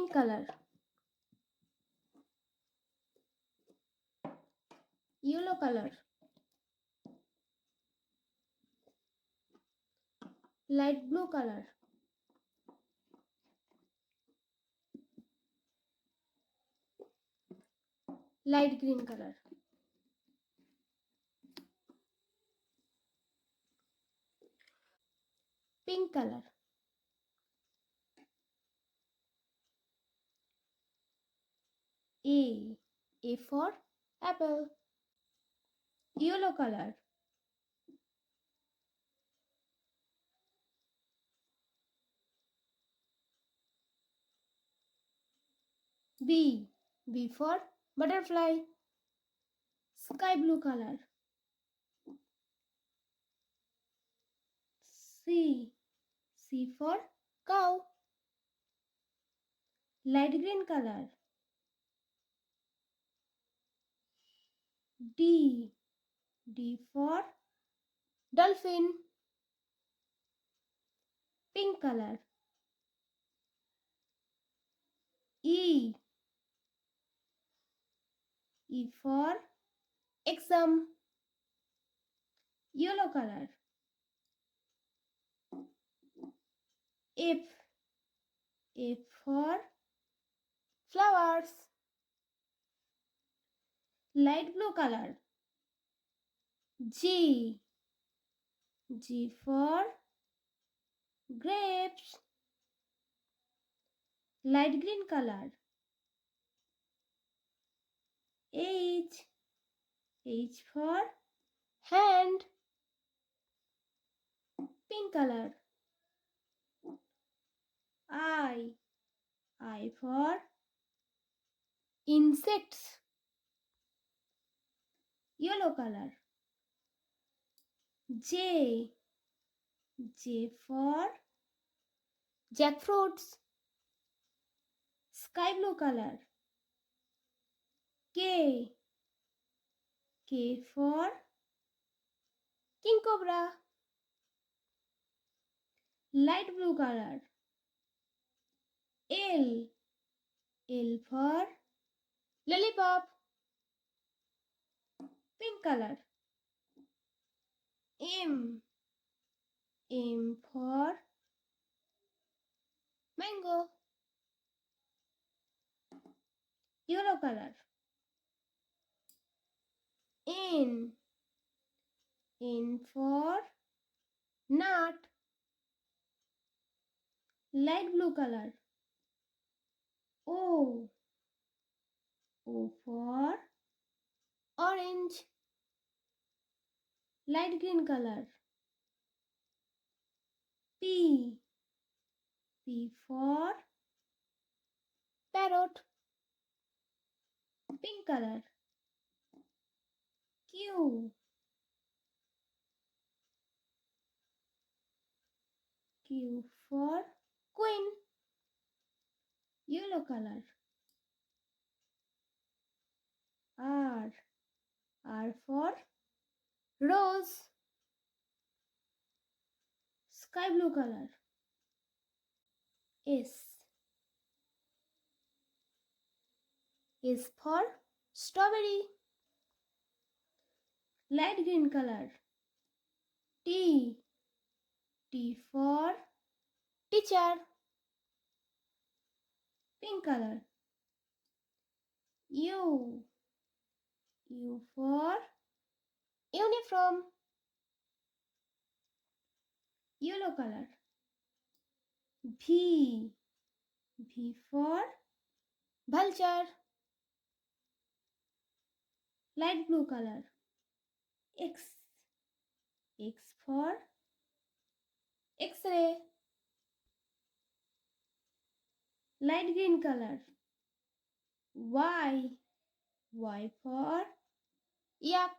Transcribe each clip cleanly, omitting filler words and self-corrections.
pink color, yellow color, light blue color, light green color, pink color, A for apple, yellow color, B for butterfly, sky blue color, C for cow, light green color, D for dolphin, pink color, E for exam, yellow color, F for flowers, light blue color, G for grapes, light green color, H for hand, pink color, I for insects, yellow color, J for jackfruits, sky blue color, K for king cobra, light blue color, L for lollipop, pink color, M for mango, yellow color, N for nut, light blue color, O for orange, light green color, P for parrot, pink color, Q for queen, yellow color, R for rose, sky blue color, S for strawberry, light green color, T for teacher, pink color, U for uniform, yellow color, V for vulture, light blue color, X for X-ray, light green color, Y for yak,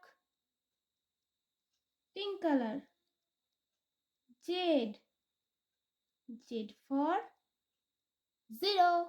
pink color, Z for zero,